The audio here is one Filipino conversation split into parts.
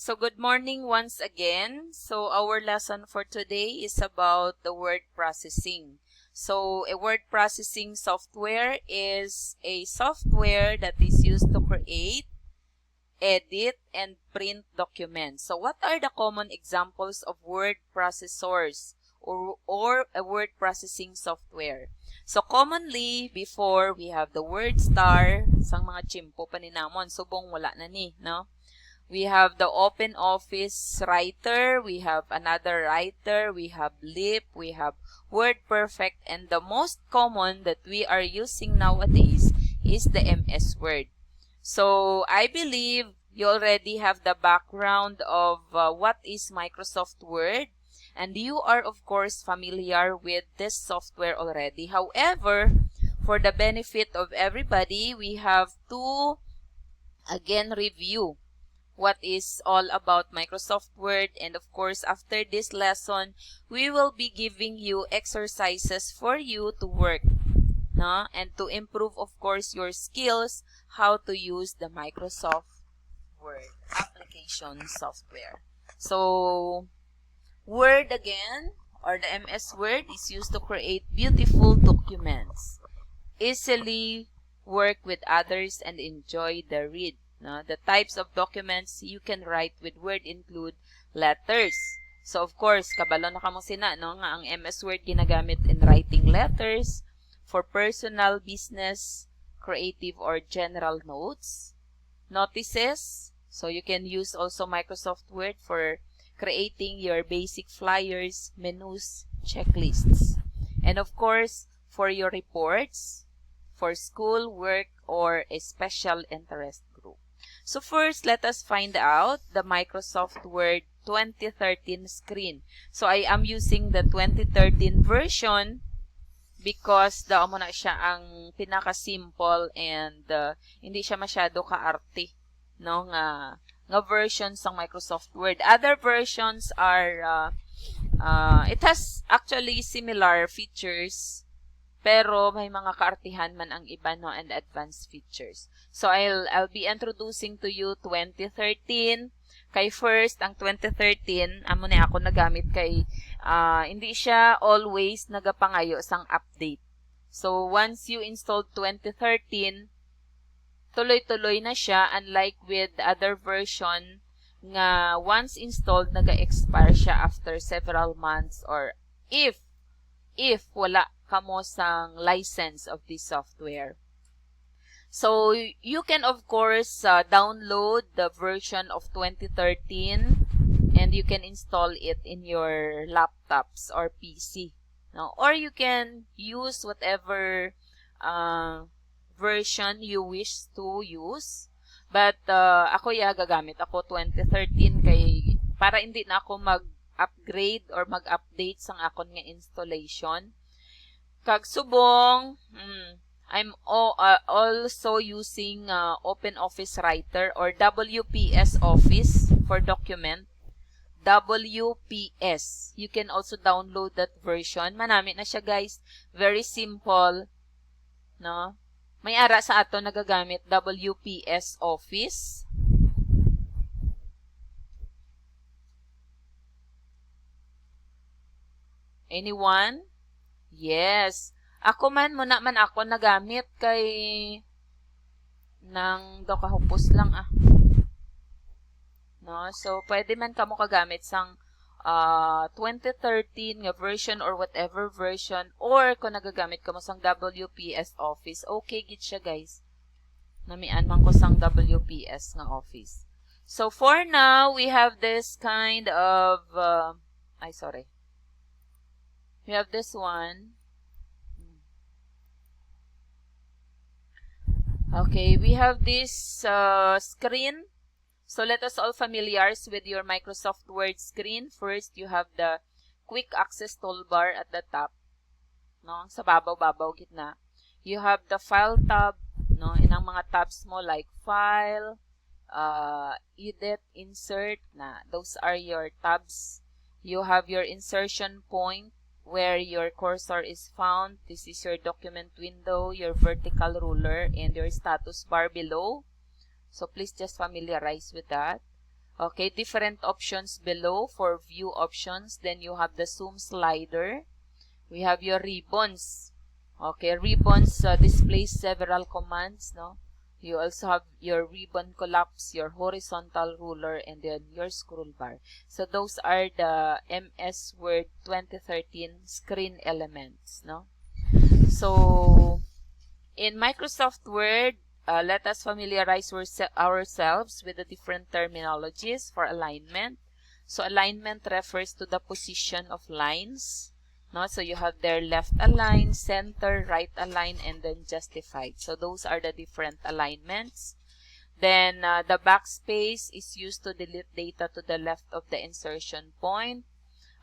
So good morning once again. So our lesson for today is about the word processing. So a word processing software is a software that is used to create, edit, and print documents. So what are the common examples of word processors or a word processing software? So commonly, before we have the word star, sang mga chimpo pa ni namon, subong wala na ni, no? We have the Open Office Writer, we have another writer, we have Leap, we have WordPerfect, and the most common that we are using nowadays is the MS Word. So I believe you already have the background of what is Microsoft Word, and you are of course familiar with this software already. However, for the benefit of everybody, we have to again review what is all about Microsoft Word, and of course after this lesson we will be giving you exercises for you to work, no? And to improve of course your skills how to use the Microsoft Word application software. So Word again, or the MS Word, is used to create beautiful documents, easily work with others, and enjoy the read. No? The types of documents you can write with Word include letters. So, of course, kabalo na kamo sina, no? Nga ang MS Word ginagamit in writing letters for personal, business, creative, or general notes. Notices. So, you can use also Microsoft Word for creating your basic flyers, menus, checklists. And of course, for your reports, for school, work, or a special interest group. So first, let us find out the Microsoft Word 2013 screen. So I am using the 2013 version because amo na siya ang pinaka-simple and hindi siya masyado kaarte, no, nga version sa Microsoft Word. Other versions are it has actually similar features, pero may mga kaartihan man ang iba, no, and advanced features. So I'll be introducing to you 2013. Kay first, ang 2013, amo na ako nagamit kay hindi siya always nagapangayo sang update. So once you install 2013, tuloy-tuloy na siya, unlike with other version nga once installed naga-expire siya after several months, or if wala kamo sang license of this software. So you can of course download the version of 2013 and you can install it in your laptops or PC. No? Or you can use whatever version you wish to use. But ako gagamit ako 2013 kay para hindi na ako mag-upgrade or mag-update sang akon nga installation. Kag subong, I'm also using Open Office Writer or WPS Office for document. WPS. You can also download that version. Manami na siya, guys. Very simple, no? May ara sa ato nagagamit WPS Office. Anyone? Yes. Ako man, muna man ako nagamit kay nang do kahupos lang No? So, pwede man kamo kagamit sang 2013 nga version or whatever version, or kung nagagamit kamo sang WPS Office, okay gid siya, guys. Namian man ko sang WPS nga Office. So, for now, we have this kind of we have this one. Okay, we have this screen. So let us all familiarize with your Microsoft Word screen. First, you have the quick access toolbar at the top, no? Sa babaw-babaw gitna. You have the file tab, no? Inang mga tabs mo like file, edit, insert, na those are your tabs. You have your insertion point where your cursor is found. This is your document window, your vertical ruler, and your status bar below. So please just familiarize with that. Okay, different options below for view options. Then you have the zoom slider. We have your ribbons. Okay, ribbons displays several commands, no? You also have your ribbon collapse, your horizontal ruler, and then your scroll bar. So those are the MS Word 2013 screen elements, no? So in Microsoft Word, let us familiarize ourselves with the different terminologies for alignment. So alignment refers to the position of lines. No? So you have there left align, center, right align, and then justified. So those are the different alignments. Then the backspace is used to delete data to the left of the insertion point.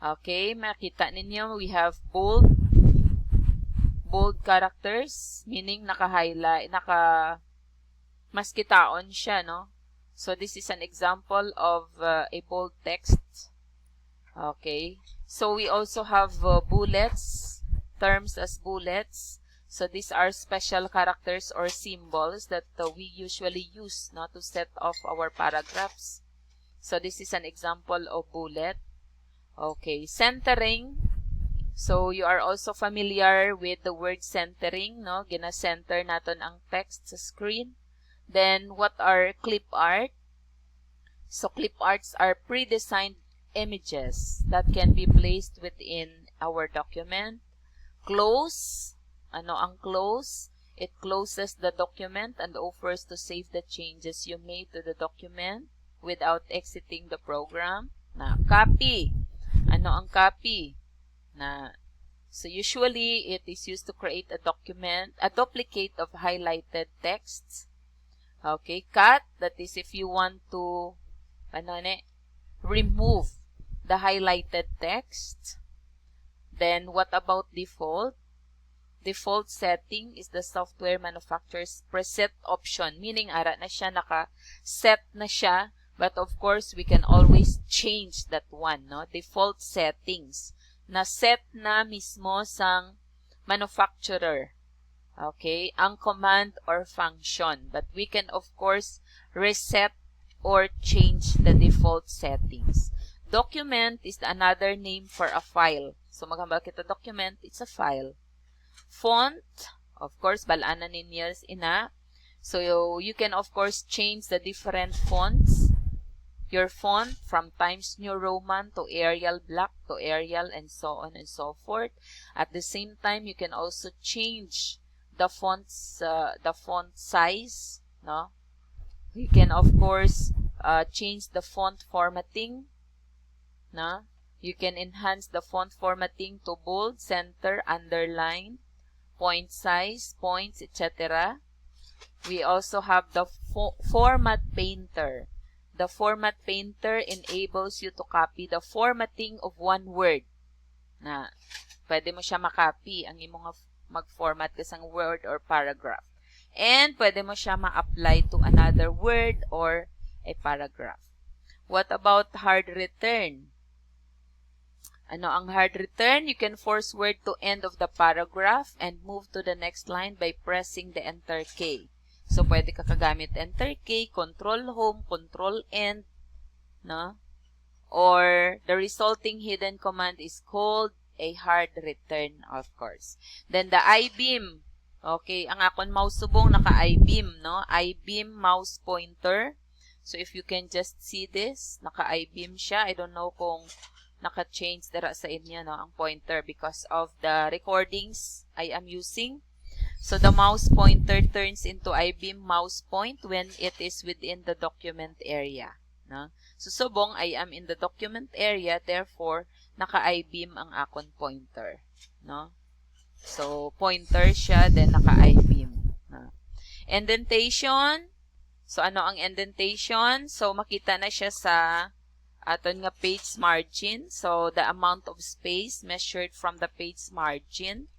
Okay, makita ninyo, we have bold characters, meaning naka-highlight, mas kitaon siya, no? So this is an example of a bold text. Okay. So we also have bullets, terms as bullets. So these are special characters or symbols that we usually use, no, to set off our paragraphs. So this is an example of bullet. Okay. Centering. So you are also familiar with the word centering, no? Gina-center natin ang text sa screen. Then what are clip art? So clip arts are pre-designed images that can be placed within our document. Close. Ano ang close? It closes the document and offers to save the changes you made to the document without exiting the program. Na copy. Ano ang copy? So usually it is used to create a document, a duplicate of highlighted texts. Okay, cut, that is if you want to remove the highlighted text. Then what about default? Default setting is the software manufacturer's preset option, meaning ara na siya, naka-set na siya, but of course we can always change that one, no? Default settings na set na mismo sang manufacturer. Okay, ang command or function, but we can of course reset or change the default settings. Document is another name for a file. So maghambal kita document, it's a file. Font, of course, balaan na ninyo ina. So you can of course change the different fonts. Your font from Times New Roman to Arial Black to Arial and so on and so forth. At the same time, you can also change the fonts, the font size. No, you can of course change the font formatting. No, you can enhance the font formatting to bold, center, underline, point size, points, etc. We also have the Format Painter. The Format Painter enables you to copy the formatting of one word. Na, pwede mo siya makopy ang imong mag-format ka sang word or paragraph. And pwede mo siya ma-apply to another word or a paragraph. What about hard return? Ano ang hard return? You can force word to end of the paragraph and move to the next line by pressing the Enter key. So, pwede ka kagamit Enter key, Control Home, Control End, no? Or, the resulting hidden command is called a hard return, of course. Then, the I-beam. Okay, ang akon mouse subong naka-I-beam, no? I-beam mouse pointer. So, if you can just see this, naka-I-beam siya. I don't know kung naka-change dara sa inyo, no? Ang pointer because of the recordings I am using. So, the mouse pointer turns into I-beam mouse point when it is within the document area. No? So, subong, I am in the document area, therefore, naka-I-beam ang akon pointer. No? So, pointer siya, then naka-I-beam. No? Indentation. So, ano ang indentation? So, makita na siya sa aton nga page margin. So, the amount of space measured from the page margin.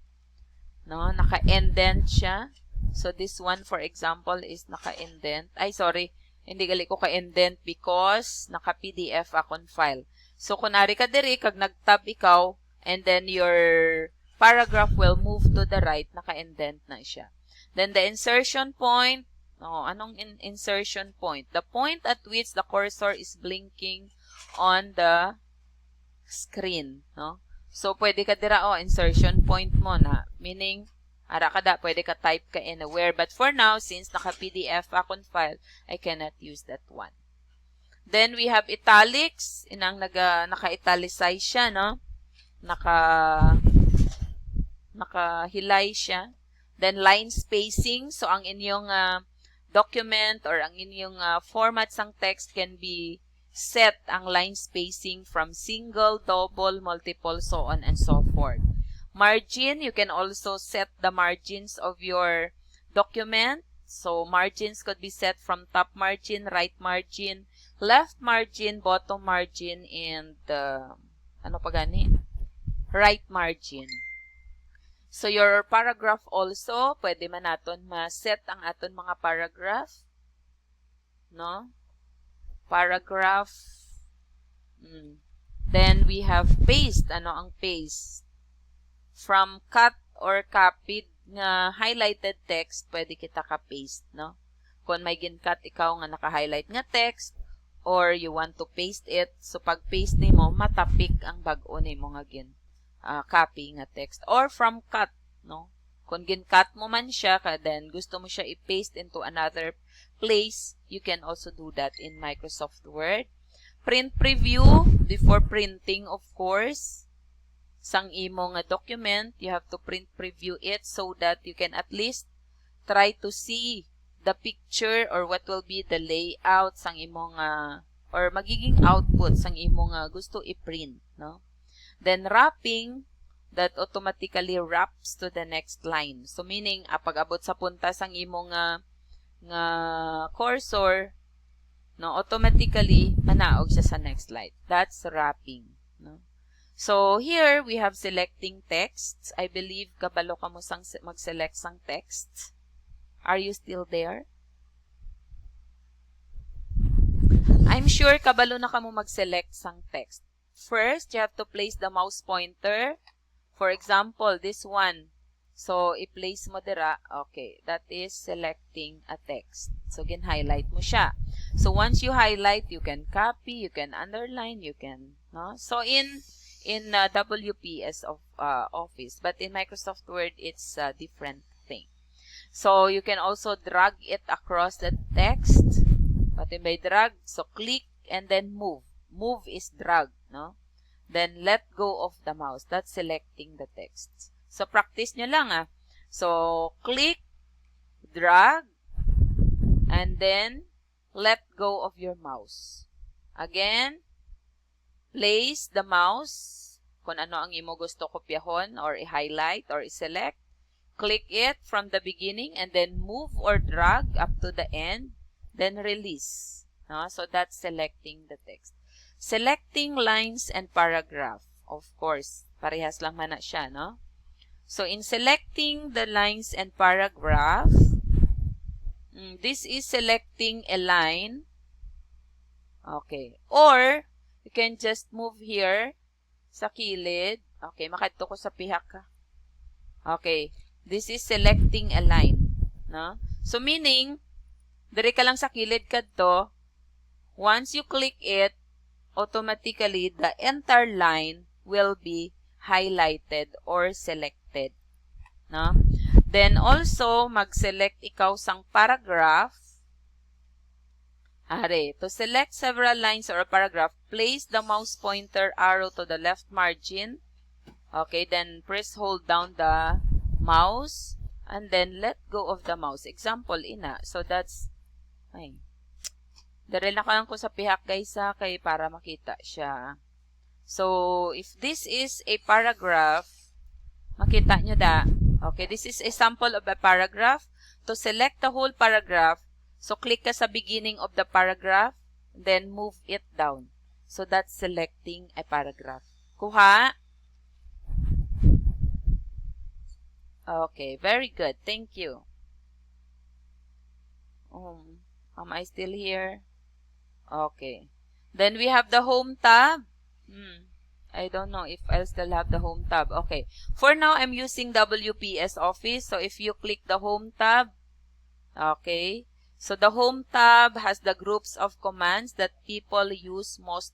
No, naka-indent siya. So, this one, for example, is naka-indent. Ay, sorry. Hindi gali ko ka-indent because naka-PDF akong file. So, kunari ka diri, kag nag-tab ikaw, and then your paragraph will move to the right, naka-indent na siya. Then, the insertion point, No, anong insertion point? The point at which the cursor is blinking on the screen, no? So, pwede ka dira, insertion point mo na. Meaning, ara ka da, pwede ka type ka anywhere. But for now, since naka-PDF akong file, I cannot use that one. Then, we have italics. Inang naka-italicize siya, no? Naka-hilay siya. Then, line spacing. So, ang inyong document or ang inyong format sang text can be set ang line spacing from single, double, multiple, so on and so forth. Margin, you can also set the margins of your document. So, margins could be set from top margin, right margin, left margin, bottom margin, and ano pa gani? Right margin. So, your paragraph also, pwede man naton ma-set ang aton mga paragraph. No? Paragraph. Then, we have paste. Ano ang paste? From cut or copied nga highlighted text, pwede kita ka-paste, no? Kung may gin-cut ikaw nga naka-highlight nga text, or you want to paste it, so pag-paste nimo matapik ang bag-o nimo nga copy nga text. Or from cut, no? Kung gin-cut mo man siya, then gusto mo siya i-paste into another place, you can also do that in Microsoft Word. Print preview, before printing, of course, sang imo nga document, you have to print preview it so that you can at least try to see the picture or what will be the layout sang imo nga, or magiging output sang imo nga gusto i-print, no? Then, wrapping, that automatically wraps to the next line. So, meaning, pag abot sa punta sang imo nga cursor, no, automatically, manaog siya sa next slide. That's wrapping, no? So, here, we have selecting text. I believe kabalo ka mo sang mag-select sang text. Are you still there? I'm sure kabalo na ka mo mag-select sang text. First, you have to place the mouse pointer. For example, this one. So, i-place mo dira. Okay, that is selecting a text. So, gin-highlight mo siya. So, once you highlight, you can copy, you can underline, you can, no? So, in WPS of Office, but in Microsoft Word, it's a different thing. So, you can also drag it across the text. Pati may drag. So, click and then move. Move is drag, no? Then, let go of the mouse. That's selecting the text. So, practice nyo lang, So, click, drag, and then, let go of your mouse. Again, place the mouse, kung ano ang imo gusto kopyahon, or i-highlight, or i-select. Click it from the beginning, and then move or drag up to the end, then release. No? So, that's selecting the text. Selecting lines and paragraph. Of course, parehas lang man na siya, no? So, in selecting the lines and paragraph, this is selecting a line. Okay. Or, you can just move here sa kilid. Okay, makadto ko sa pihak ka. Okay. This is selecting a line. No? So, meaning, dire ka lang sa kilid kadto. Once you click it, automatically, the entire line will be highlighted or selected. No? Then, also, mag-select ikaw sang paragraph. To select several lines or a paragraph, place the mouse pointer arrow to the left margin. Okay, then press hold down the mouse and then let go of the mouse. Example, ina. So, that's, Dere na ko sa pihak guys kay para makita siya. So, if this is a paragraph, makita nyo da. Okay, this is a sample of a paragraph. To select the whole paragraph, so click ka sa beginning of the paragraph, then move it down. So, that's selecting a paragraph. Kuha? Okay, very good. Thank you. Am I still here? Okay. Then we have the home tab. I don't know if I'll still have the home tab. Okay. For now, I'm using WPS Office. So, if you click the home tab, okay. So the Home tab has the groups of commands that people use most